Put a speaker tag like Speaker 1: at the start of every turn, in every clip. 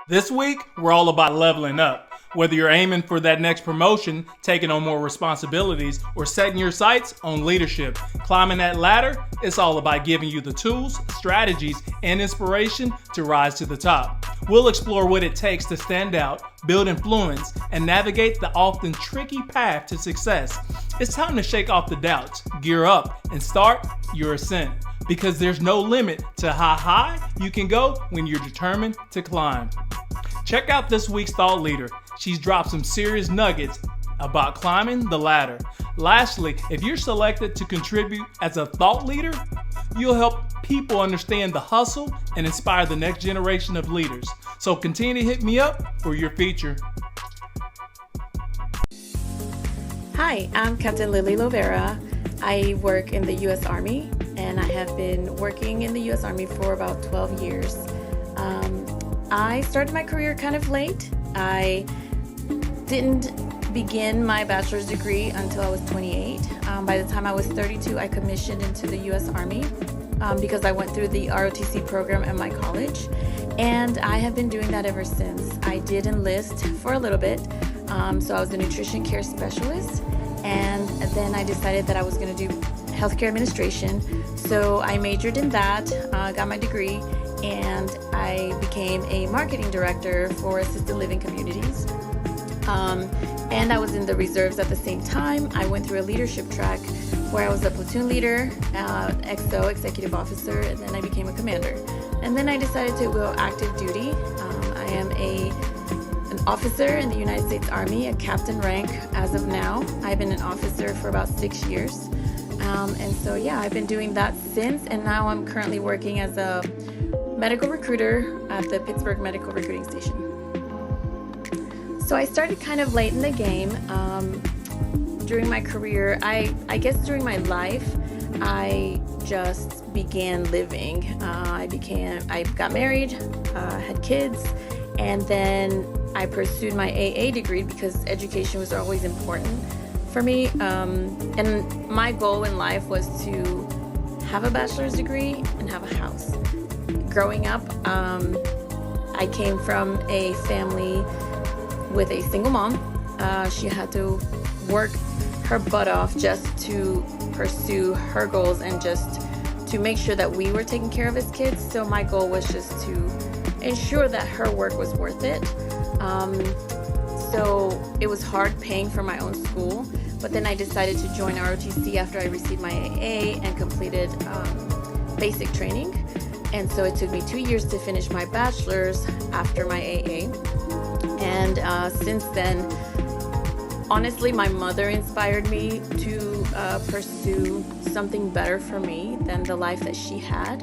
Speaker 1: This week, we're all about leveling up. Whether you're aiming for that next promotion, taking on more responsibilities, or setting your sights on leadership, climbing that ladder, it's all about giving you the tools, strategies, and inspiration to rise to the top. We'll explore what it takes to stand out, build influence, and navigate the often tricky path to success. It's time to shake off the doubts, gear up, and start your ascent. Because there's no limit to how high you can go when you're determined to climb. Check out this week's thought leader. She's dropped some serious nuggets about climbing the ladder. Lastly, if you're selected to contribute as a thought leader, you'll help people understand the hustle and inspire the next generation of leaders. So continue to hit me up for your feature.
Speaker 2: Hi, I'm Captain Lily Lovera. I work in the U.S. Army, and I have been working in the U.S. Army for about 12 years. I started my career kind of late. I didn't begin my bachelor's degree until I was 28. By the time I was 32, I commissioned into the U.S. Army because I went through the ROTC program at my college, and I have been doing that ever since. I did enlist for a little bit, so I was a nutrition care specialist, and then I decided that I was going to do healthcare administration, so I majored in that, got my degree, and I became a marketing director for assisted living communities. And I was in the reserves at the same time. I went through a leadership track where I was a platoon leader, XO, executive officer, and then I became a commander. And then I decided to go active duty. I am an officer in the United States Army, a captain rank as of now. I've been an officer for about 6 years. And so, yeah, I've been doing that since, and now I'm currently working as a medical recruiter at the Pittsburgh Medical Recruiting Station. So I started kind of late in the game. During my career, I guess during my life, I just began living. I got married, had kids, and then I pursued my AA degree because education was always important for me. And my goal in life was to have a bachelor's degree and have a house. Growing up, I came from a family with a single mom. She had to work her butt off just to pursue her goals and just to make sure that we were taken care of as kids. So my goal was just to ensure that her work was worth it. So it was hard paying for my own school, but then I decided to join ROTC after I received my AA and completed basic training. And so it took me 2 years to finish my bachelor's after my AA. And since then, honestly, my mother inspired me to pursue something better for me than the life that she had.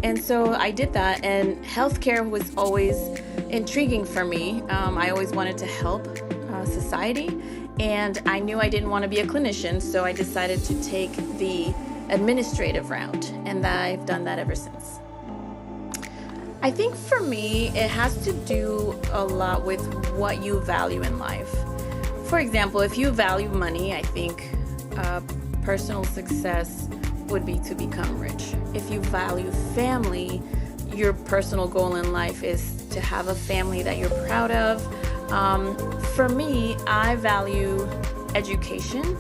Speaker 2: And so I did that, and healthcare was always intriguing for me. I always wanted to help society, and I knew I didn't want to be a clinician, so I decided to take the administrative route, and I've done that ever since. I think for me, it has to do a lot with what you value in life. For example, if you value money, I think personal success would be to become rich. If you value family, your personal goal in life is to have a family that you're proud of. For me, I value education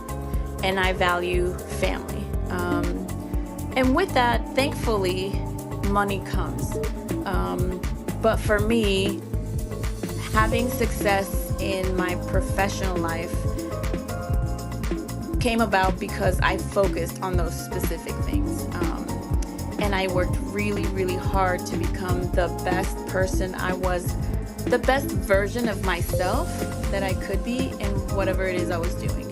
Speaker 2: and I value family. And with that, thankfully, money comes. But for me, having success in my professional life came about because I focused on those specific things. And I worked really, really hard to become the best person I was, the best version of myself that I could be in whatever it is I was doing.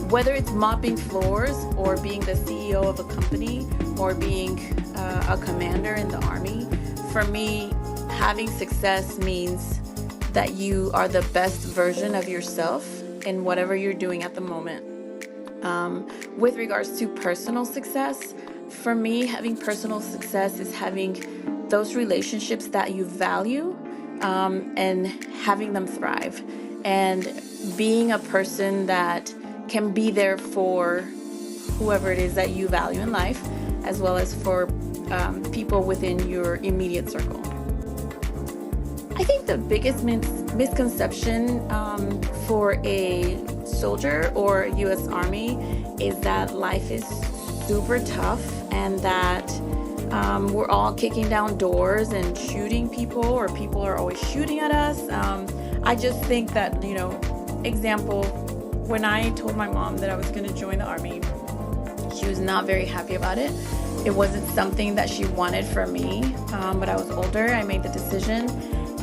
Speaker 2: Whether it's mopping floors or being the CEO of a company or being a commander in the Army, for me, having success means that you are the best version of yourself in whatever you're doing at the moment. With regards to personal success, for me, having personal success is having those relationships that you value and having them thrive, and being a person that can be there for whoever it is that you value in life, as well as for people within your immediate circle. I think the biggest misconception for a soldier or U.S. Army is that life is super tough and that we're all kicking down doors and shooting people, or people are always shooting at us. I just think that, example, when I told my mom that I was going to join the Army, she was not very happy about it. It wasn't something that she wanted for me, but I was older. I made the decision.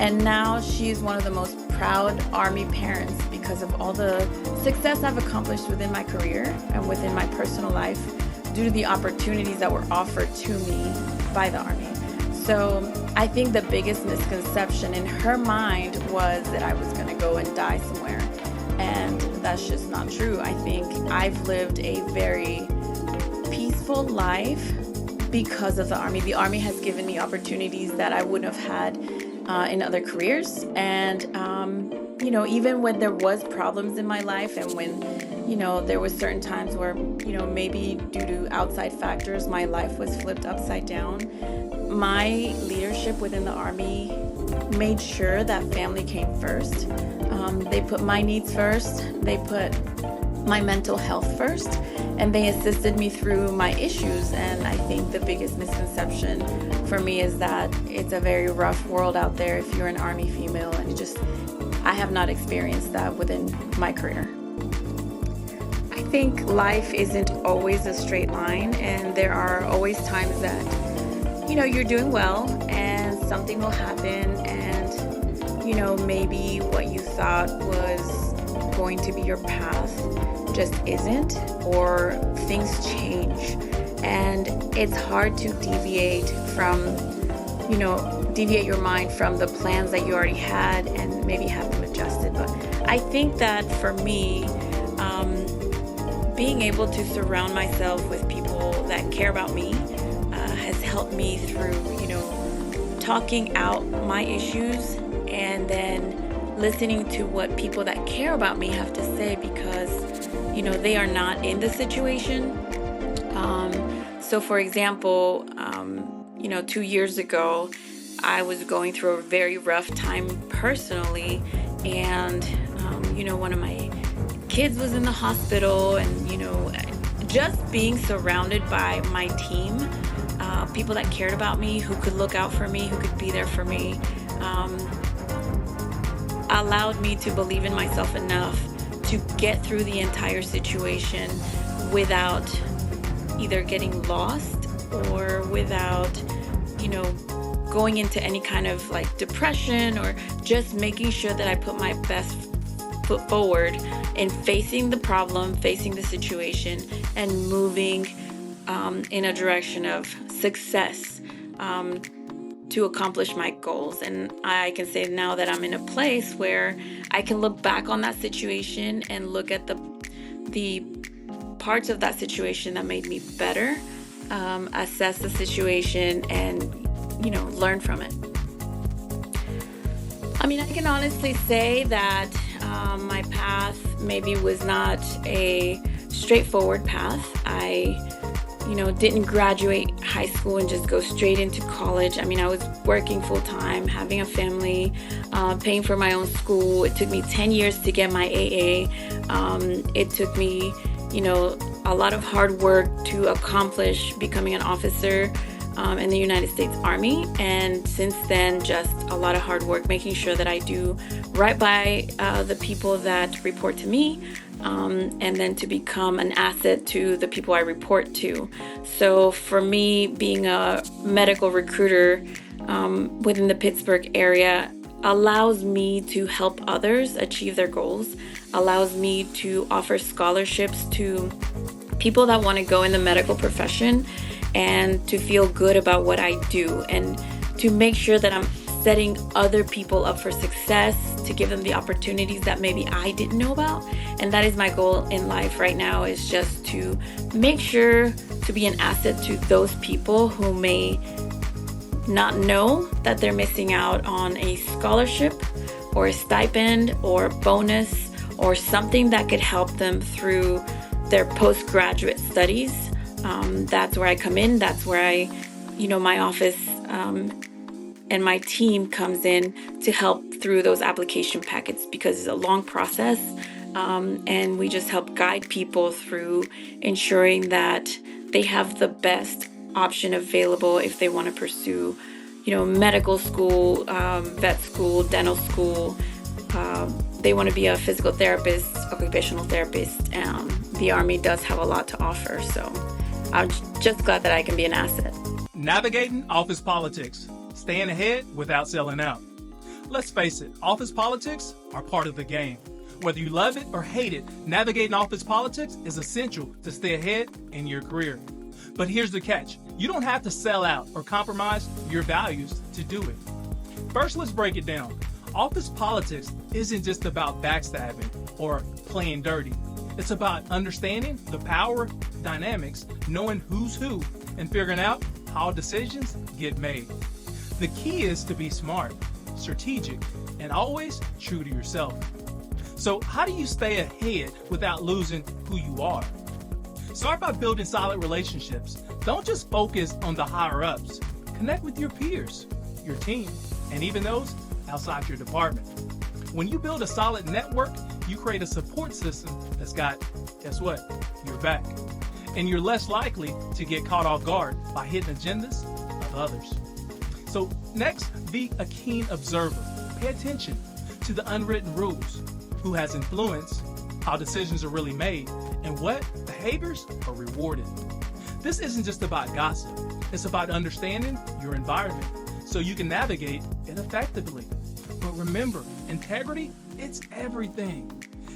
Speaker 2: And now she's one of the most proud Army parents because of all the success I've accomplished within my career and within my personal life due to the opportunities that were offered to me by the Army. So I think the biggest misconception in her mind was that I was going to go and die somewhere. And that's just not true. I think I've lived a very peaceful life because of the Army. The Army has given me opportunities that I wouldn't have had in other careers. And, even when there was problems in my life and when, there was certain times where, maybe due to outside factors, my life was flipped upside down, my leadership within the Army made sure that family came first. They put my needs first. They put my mental health first, and they assisted me through my issues. And I think the biggest misconception for me is that it's a very rough world out there if you're an Army female, and I have not experienced that within my career. I think life isn't always a straight line, and there are always times that you're doing well and something will happen, and maybe what you thought was going to be your path just isn't, or things change, and it's hard to deviate your mind from the plans that you already had and maybe have them adjusted. But I think that for me, being able to surround myself with people that care about me has helped me through, talking out my issues and then listening to what people that care about me have to say, because they are not in the situation. So for example, 2 years ago, I was going through a very rough time personally, and one of my kids was in the hospital, and just being surrounded by my team, people that cared about me, who could look out for me, who could be there for me, allowed me to believe in myself enough to get through the entire situation without either getting lost or without, going into any kind of depression, or just making sure that I put my best foot forward in facing the problem, facing the situation, and moving in a direction of success to accomplish my goals. And I can say now that I'm in a place where I can look back on that situation and look at the parts of that situation that made me better, assess the situation, and learn from it. I can honestly say that my path maybe was not a straightforward path. I didn't graduate high school and just go straight into college. I was working full time, having a family, paying for my own school. It took me 10 years to get my AA. It took me, a lot of hard work to accomplish becoming an officer in the United States Army. And since then, just a lot of hard work, making sure that I do right by the people that report to me, and then to become an asset to the people I report to. So for me, being a medical recruiter within the Pittsburgh area allows me to help others achieve their goals, allows me to offer scholarships to people that want to go in the medical profession, and to feel good about what I do, and to make sure that I'm setting other people up for success, to give them the opportunities that maybe I didn't know about. And that is my goal in life right now, is just to make sure to be an asset to those people who may not know that they're missing out on a scholarship or a stipend or bonus or something that could help them through their postgraduate studies. That's where I come in. That's where I my office and my team comes in to help through those application packets, because it's a long process. And we just help guide people through ensuring that they have the best option available if they want to pursue, medical school, vet school, dental school. They want to be a physical therapist, occupational therapist. The Army does have a lot to offer, so I'm just glad that I can be an asset.
Speaker 1: Navigating office politics. Staying ahead without selling out. Let's face it, office politics are part of the game. Whether you love it or hate it, navigating office politics is essential to stay ahead in your career. But here's the catch. You don't have to sell out or compromise your values to do it. First, let's break it down. Office politics isn't just about backstabbing or playing dirty. It's about understanding the power dynamics, knowing who's who, and figuring out how decisions get made. The key is to be smart, strategic, and always true to yourself. So how do you stay ahead without losing who you are? Start by building solid relationships. Don't just focus on the higher-ups. Connect with your peers, your team, and even those outside your department. When you build a solid network, you create a support system that's got, guess what, your back. And you're less likely to get caught off guard by hidden agendas of others. So next, be a keen observer. Pay attention to the unwritten rules, who has influence, how decisions are really made, and what behaviors are rewarded. This isn't just about gossip. It's about understanding your environment so you can navigate it effectively. But remember, integrity, it's everything.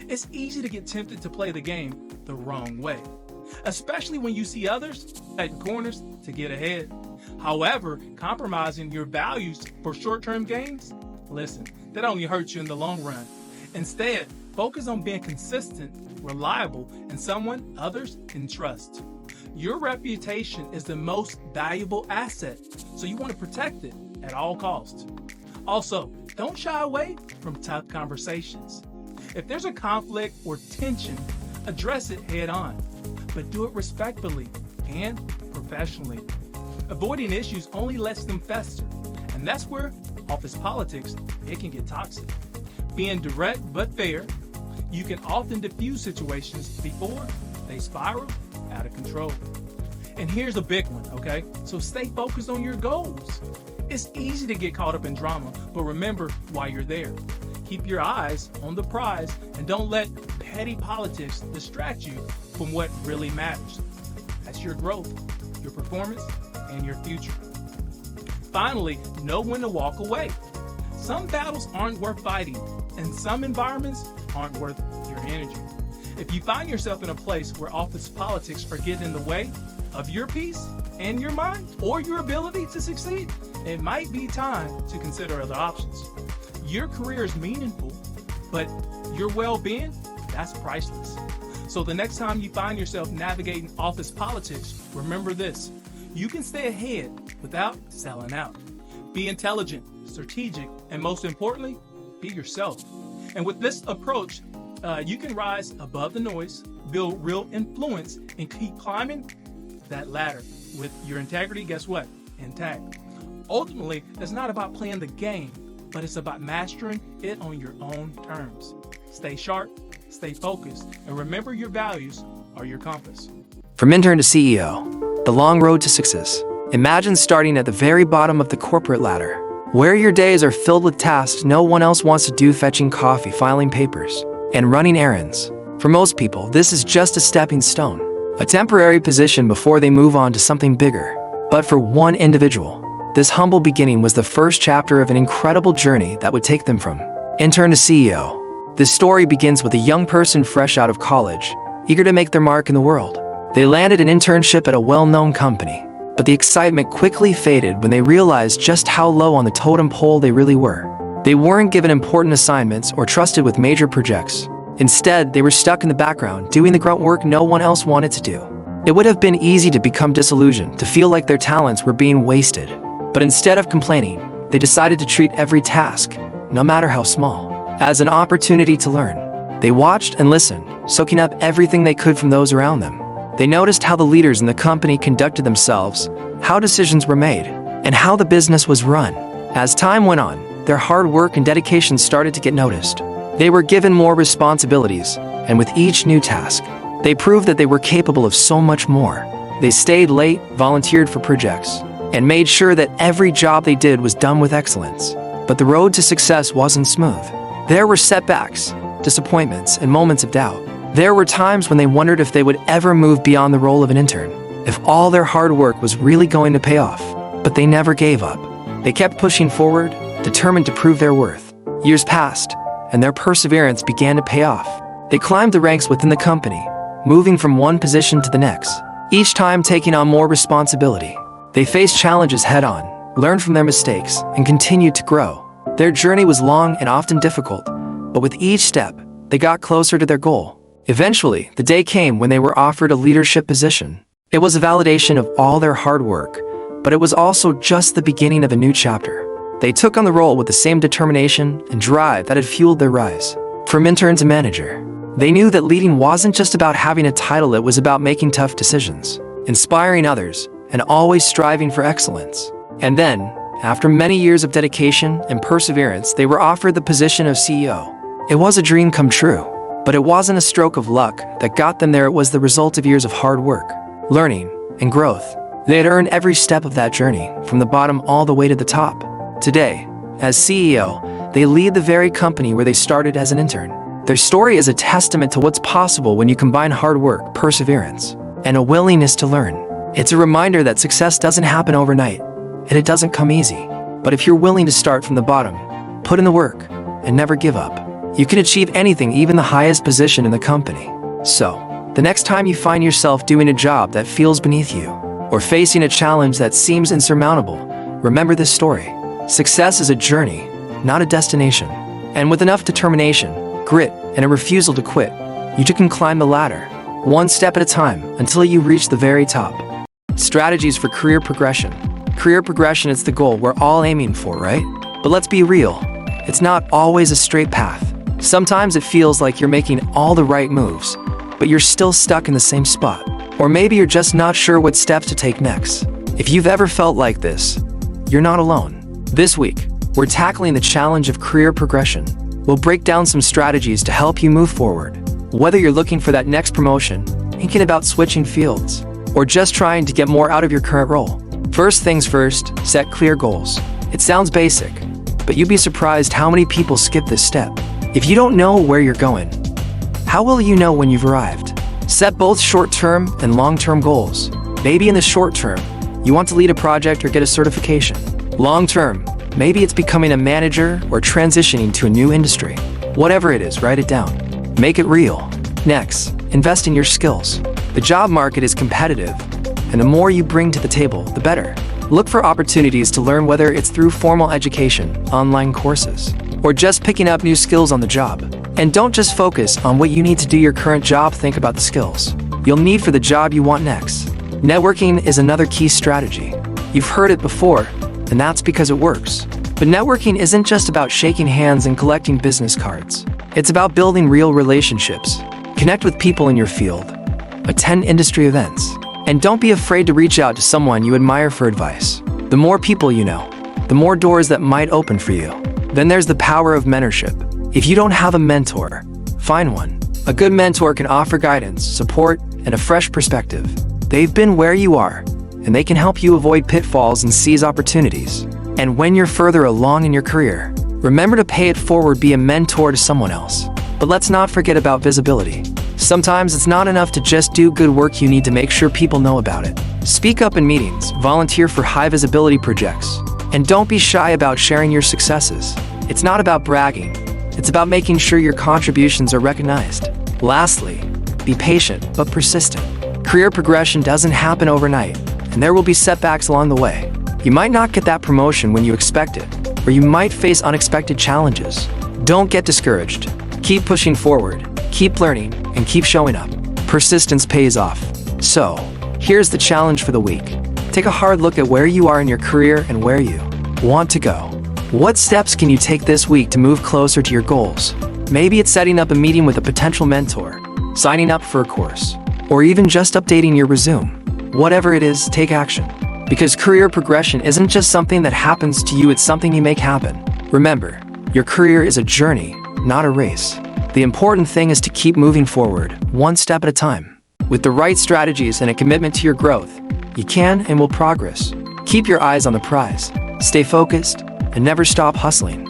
Speaker 1: It's easy to get tempted to play the game the wrong way, especially when you see others cutting corners to get ahead. However, compromising your values for short-term gains, listen, that only hurts you in the long run. Instead, focus on being consistent, reliable, and someone others can trust. Your reputation is the most valuable asset, so you want to protect it at all costs. Also, don't shy away from tough conversations. If there's a conflict or tension, address it head on, but do it respectfully and professionally. Avoiding issues only lets them fester, and that's where office politics, it can get toxic. Being direct but fair, you can often diffuse situations before they spiral out of control. And here's a big one, okay? So stay focused on your goals. It's easy to get caught up in drama, but remember why you're there. Keep your eyes on the prize and don't let petty politics distract you from what really matters. That's your growth, your performance, and your future. Finally, know when to walk away. Some battles aren't worth fighting, and some environments aren't worth your energy. If you find yourself in a place where office politics are getting in the way of your peace and your mind or your ability to succeed, it might be time to consider other options. Your career is meaningful, but your well-being, that's priceless. So the next time you find yourself navigating office politics, remember this: you can stay ahead without selling out. Be intelligent, strategic, and most importantly, be yourself. And with this approach, you can rise above the noise, build real influence, and keep climbing that ladder with your integrity, guess what? Intact. Ultimately, it's not about playing the game, but it's about mastering it on your own terms. Stay sharp, stay focused, and remember your values are your compass.
Speaker 3: From intern to CEO, the long road to success. Imagine starting at the very bottom of the corporate ladder, where your days are filled with tasks no one else wants to do, fetching coffee, filing papers, and running errands. For most people, this is just a stepping stone, a temporary position before they move on to something bigger. But for one individual, this humble beginning was the first chapter of an incredible journey that would take them from intern to CEO. This story begins with a young person fresh out of college, eager to make their mark in the world. They landed an internship at a well-known company, but the excitement quickly faded when they realized just how low on the totem pole they really were. They weren't given important assignments or trusted with major projects. Instead, they were stuck in the background, doing the grunt work no one else wanted to do. It would have been easy to become disillusioned, to feel like their talents were being wasted. But instead of complaining, they decided to treat every task, no matter how small, as an opportunity to learn. They watched and listened, soaking up everything they could from those around them. They noticed how the leaders in the company conducted themselves, how decisions were made, and how the business was run. As time went on, their hard work and dedication started to get noticed. They were given more responsibilities, and with each new task, they proved that they were capable of so much more. They stayed late, volunteered for projects, and made sure that every job they did was done with excellence. But the road to success wasn't smooth. There were setbacks, disappointments, and moments of doubt. There were times when they wondered if they would ever move beyond the role of an intern, if all their hard work was really going to pay off. But they never gave up. They kept pushing forward, determined to prove their worth. Years passed, and their perseverance began to pay off. They climbed the ranks within the company, moving from one position to the next, each time taking on more responsibility. They faced challenges head-on, learned from their mistakes, and continued to grow. Their journey was long and often difficult, but with each step, they got closer to their goal. Eventually, the day came when they were offered a leadership position. It was a validation of all their hard work, but it was also just the beginning of a new chapter. They took on the role with the same determination and drive that had fueled their rise. From intern to manager, they knew that leading wasn't just about having a title, it was about making tough decisions, inspiring others, and always striving for excellence. And then, after many years of dedication and perseverance, they were offered the position of CEO. It was a dream come true, but it wasn't a stroke of luck that got them there. It was the result of years of hard work, learning, and growth. They had earned every step of that journey, from the bottom all the way to the top. Today, as CEO, they lead the very company where they started as an intern. Their story is a testament to what's possible when you combine hard work, perseverance, and a willingness to learn. It's a reminder that success doesn't happen overnight, and it doesn't come easy. But if you're willing to start from the bottom, put in the work, and never give up, you can achieve anything, even the highest position in the company. So, the next time you find yourself doing a job that feels beneath you, or facing a challenge that seems insurmountable, remember this story. Success is a journey, not a destination. And with enough determination, grit, and a refusal to quit, you too can climb the ladder, one step at a time, until you reach the very top. Strategies for career progression. Career progression is the goal we're all aiming for, right? But let's be real, it's not always a straight path. Sometimes it feels like you're making all the right moves, but you're still stuck in the same spot. Or maybe you're just not sure what steps to take next. If you've ever felt like this, you're not alone. This week, we're tackling the challenge of career progression. We'll break down some strategies to help you move forward. Whether you're looking for that next promotion, thinking about switching fields, or just trying to get more out of your current role. First things first, set clear goals. It sounds basic, but you'd be surprised how many people skip this step. If you don't know where you're going, how will you know when you've arrived? Set both short-term and long-term goals. Maybe in the short term, you want to lead a project or get a certification. Long-term, maybe it's becoming a manager or transitioning to a new industry. Whatever it is, write it down. Make it real. Next, invest in your skills. The job market is competitive, and the more you bring to the table, the better. Look for opportunities to learn, whether it's through formal education, online courses, or just picking up new skills on the job. And don't just focus on what you need to do your current job, think about the skills you'll need for the job you want next. Networking is another key strategy. You've heard it before, and that's because it works. But networking isn't just about shaking hands and collecting business cards. It's about building real relationships. Connect with people in your field. Attend industry events. And don't be afraid to reach out to someone you admire for advice. The more people you know, the more doors that might open for you. Then there's the power of mentorship. If you don't have a mentor, find one. A good mentor can offer guidance, support, and a fresh perspective. They've been where you are, and they can help you avoid pitfalls and seize opportunities. And when you're further along in your career, remember to pay it forward, be a mentor to someone else. But let's not forget about visibility. Sometimes it's not enough to just do good work, you need to make sure people know about it. Speak up in meetings, volunteer for high visibility projects, and don't be shy about sharing your successes. It's not about bragging, it's about making sure your contributions are recognized. Lastly, be patient but persistent. Career progression doesn't happen overnight, and there will be setbacks along the way. You might not get that promotion when you expect it, or you might face unexpected challenges. Don't get discouraged. Keep pushing forward, keep learning, and keep showing up. Persistence pays off. So, here's the challenge for the week. Take a hard look at where you are in your career and where you want to go. What steps can you take this week to move closer to your goals? Maybe it's setting up a meeting with a potential mentor, signing up for a course, or even just updating your resume. Whatever it is, take action. Because career progression isn't just something that happens to you, it's something you make happen. Remember, your career is a journey, not a race. The important thing is to keep moving forward, one step at a time. With the right strategies and a commitment to your growth, you can and will progress. Keep your eyes on the prize, stay focused, and never stop hustling.